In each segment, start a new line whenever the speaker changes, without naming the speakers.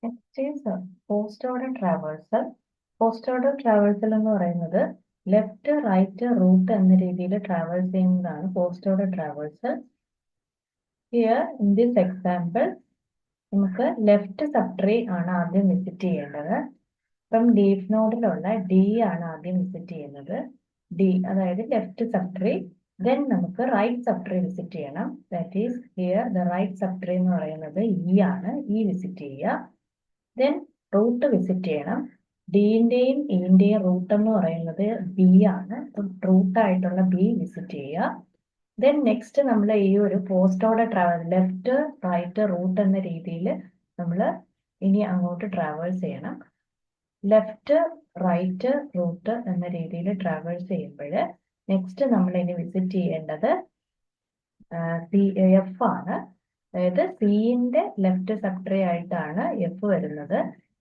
Next is post order traversal. Post order traversal എന്ന് പറയുന്നത് left right root എന്ന രീതിയിൽ ട്രാവേഴ്സ് ചെയ്യുന്നതാണ് post order traversal. Here in this example നമുക്ക് left subtree ആണ് ആദ്യം വിസിറ്റ് ചെയ്യേണ്ടത്. ഇപ്പം ലീഫ് നോഡിലുള്ള ഡി ആണ് ആദ്യം വിസിറ്റ് ചെയ്യുന്നത്. ഡി അതായത് ലെഫ്റ്റ് സബ്ട്രീ. ദെൻ നമുക്ക് റൈറ്റ് സബ്ട്രീ വിസിറ്റ് ചെയ്യണം. That is here the right subtree എന്ന് പറയുന്നത് ഇ ആണ്. ഇ വിസിറ്റ് ചെയ്യുക. ദെൻ റൂട്ട് വിസിറ്റ് ചെയ്യണം. ഡിന്റെയും ഇന്റെയും റൂട്ട് എന്ന് പറയുന്നത് ബി ആണ്. റൂട്ട് ആയിട്ടുള്ള ബി വിസിറ്റ് ചെയ്യുക. ദെൻ നെക്സ്റ്റ് നമ്മൾ ഈ ഒരു post order travel left right root എന്ന രീതിയിൽ നമ്മൾ ഇനി അങ്ങോട്ട് ട്രാവേഴ്സ് ചെയ്യണം. ലെഫ്റ്റ് റൈറ്റ് റൂട്ട് എന്ന രീതിയിൽ ട്രാവേഴ്സ് ചെയ്യുമ്പോൾ നെക്സ്റ്റ് നമ്മൾ ഇനി വിസിറ്റ് ചെയ്യേണ്ടത് എഫ് ആണ്. അതായത് സിന്റെ ലെഫ്റ്റ് സബ്ട്രീ ആയിട്ടാണ് എഫ് വരുന്നത്.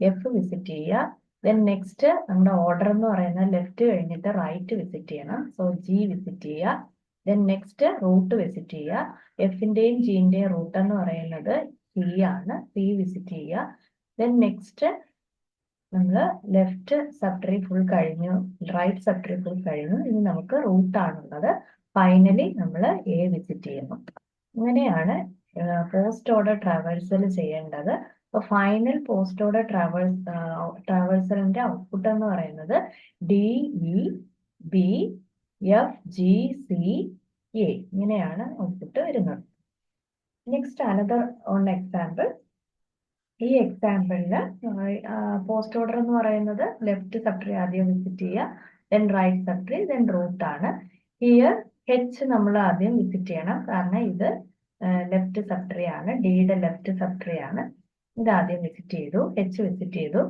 എഫ് വിസിറ്റ് ചെയ്യുക. ദെൻ നെക്സ്റ്റ് നമ്മുടെ ഓർഡർ എന്ന് പറയുന്നത് ലെഫ്റ്റ് കഴിഞ്ഞിട്ട് റൈറ്റ് വിസിറ്റ് ചെയ്യണം. സോ ജി വിസിറ്റ് ചെയ്യുക. ദെൻ നെക്സ്റ്റ് റൂട്ട് വിസിറ്റ് ചെയ്യുക. എഫിന്റെയും ജിന്റെയും റൂട്ട് എന്ന് പറയുന്നത് സി ആണ്. സി വിസിറ്റ് ചെയ്യുക. ദെൻ നെക്സ്റ്റ് നമ്മൾ ലെഫ്റ്റ് സബ്ട്രീ ഫുൾ കഴിഞ്ഞു, റൈറ്റ് സബ്ട്രീ ഫുൾ കഴിഞ്ഞു. ഇനി നമുക്ക് റൂട്ട് ആണുള്ളത്. ഫൈനലി നമ്മൾ എ വിസിറ്റ് ചെയ്യുന്നു. ഇങ്ങനെയാണ് പോസ്റ്റ് ഓർഡർ ട്രാവേഴ്സൽ ചെയ്യേണ്ടത്. അപ്പോൾ ഫൈനൽ പോസ്റ്റ് ഓർഡർ ട്രാവേഴ്സലിന്റെ ഔട്ട്പുട്ട് എന്ന് പറയുന്നത് D E B F G C A. ഇങ്ങനെയാണ് ഔട്ട്പുട്ട് വരുന്നത്. Next another one example. ഈ എക്സാമ്പിളില് പോസ്റ്റ് ഓർഡർ എന്ന് പറയുന്നത് ലെഫ്റ്റ് സബ്ട്രീ ആദ്യം വിസിറ്റ് ചെയ്യുക, then right subtree, then root ആണ്. ഹിയർ എച്ച് നമ്മൾ ആദ്യം വിസിറ്റ് ചെയ്യണം, കാരണം ഇത് ലെഫ്റ്റ് സബ്ട്രീ ആണ്, ഡിയുടെ ലെഫ്റ്റ് സബ്ട്രീ ആണ്. ഇത് ആദ്യം വിസിറ്റ് ചെയ്തു, എച്ച് വിസിറ്റ് ചെയ്തു.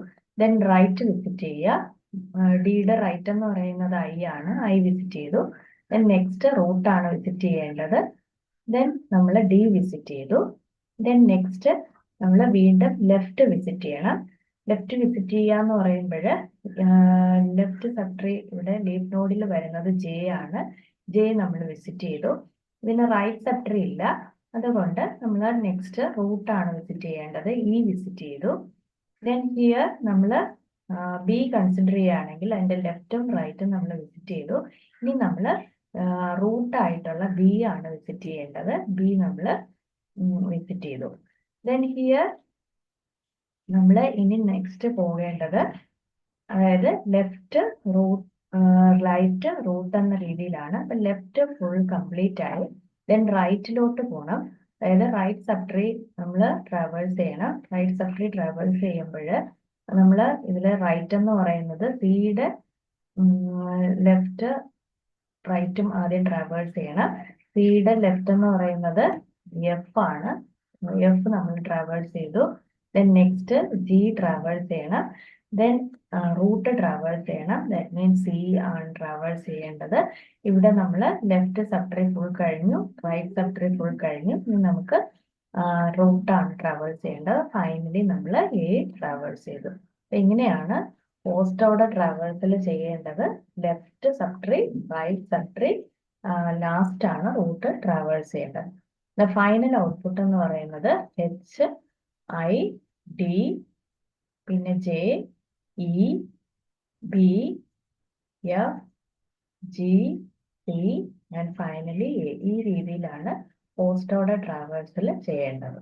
ദെൻ റൈറ്റ് വിസിറ്റ് ചെയ്യുക. ഡിയുടെ റൈറ്റ് എന്ന് പറയുന്നത് ഐ ആണ്, ഐ വിസിറ്റ് ചെയ്തു. ദെൻ നെക്സ്റ്റ് റൂട്ട് ആണ് വിസിറ്റ് ചെയ്യേണ്ടത്. ദെൻ നമ്മൾ ഡി വിസിറ്റ് ചെയ്തു. ദെൻ നെക്സ്റ്റ് നമ്മൾ വീണ്ടും ലെഫ്റ്റ് വിസിറ്റ് ചെയ്യണം. ലെഫ്റ്റ് വിസിറ്റ് ചെയ്യുക എന്ന് പറയുമ്പോൾ ലെഫ്റ്റ് സബ്ട്രീ ഇവിടെ ലീഫ് നോഡിൽ വരുന്നത് ജെ ആണ്. ജെ നമ്മൾ വിസിറ്റ് ചെയ്തു. പിന്നെ റൈറ്റ് സബ്ട്രീ ഇല്ല, അതുകൊണ്ട് നമ്മൾ നെക്സ്റ്റ് റൂട്ട് ആണ് വിസിറ്റ് ചെയ്യേണ്ടത്. ഇ വിസിറ്റ് ചെയ്തു. ദെൻ ഹിയർ നമ്മൾ ബി കൺസിഡർ ചെയ്യുകയാണെങ്കിൽ അതിന്റെ ലെഫ്റ്റും റൈറ്റും നമ്മൾ വിസിറ്റ് ചെയ്തു. ഇനി നമ്മൾ റൂട്ട് ആയിട്ടുള്ള ബി ആണ് വിസിറ്റ് ചെയ്യേണ്ടത്. ബി നമ്മൾ വിസിറ്റ് ചെയ്തു. ദെൻ ഹിയർ നമ്മൾ ഇനി നെക്സ്റ്റ് പോകേണ്ടത്, അതായത് ലെഫ്റ്റ് റൂട്ട് റൈറ്റ് റൂട്ട് എന്ന രീതിയിലാണ്. അപ്പൊ ലെഫ്റ്റ് ഫുൾ കംപ്ലീറ്റ് ആയി. ദെൻ റൈറ്റിലോട്ട് പോകണം. അതായത് റൈറ്റ് സബ്ട്രീ നമ്മൾ ട്രാവേഴ്സ് ചെയ്യണം. റൈറ്റ് സബ്ട്രീ ട്രാവേഴ്സ് ചെയ്യുമ്പോൾ നമ്മൾ ഇതിൽ റൈറ്റ് എന്ന് പറയുന്നത് സിയുടെ ലെഫ്റ്റ് റൈറ്റും ആദ്യം ട്രാവേഴ്സ് ചെയ്യണം. സിയുടെ ലെഫ്റ്റ് എന്ന് പറയുന്നത് എഫ് ആണ്. എഫ് നമ്മൾ ട്രാവേഴ്സ് ചെയ്തു. ദെൻ നെക്സ്റ്റ് ജി ട്രാവേഴ്സ് ചെയ്യണം. ദെൻ റൂട്ട് ട്രാവേഴ്സ് ചെയ്യണം. ദാറ്റ് മീൻസ് സി ആണ് ട്രാവേഴ്സ് ചെയ്യേണ്ടത്. ഇവിടെ നമ്മൾ ലെഫ്റ്റ് സബ്ട്രീ ഫുൾ കഴിഞ്ഞു, റൈറ്റ് സബ്ട്രീ ഫുൾ കഴിഞ്ഞു. ഇനി നമുക്ക് റൂട്ടാണ് ട്രാവേഴ്സ് ചെയ്യേണ്ടത്. ഫൈനലി നമ്മൾ എ ട്രാവേഴ്സ് ചെയ്തു. ഇങ്ങനെയാണ് പോസ്റ്റ് ഓർഡർ ട്രാവേഴ്സൽ ചെയ്യേണ്ടത്. Left subtree, right subtree, last ആണ് റൂട്ട് ട്രാവേഴ്സ് ചെയ്യേണ്ടത്. ഫൈനൽ ഔട്ട്പുട്ട് എന്ന് പറയുന്നത് എച്ച് ഐ ഡി, പിന്നെ J E B F G C and finally A. ഈ രീതിയിലാണ് പോസ്റ്റ് ഓർഡർ ട്രാവേഴ്സൽ ചെയ്യേണ്ടത്.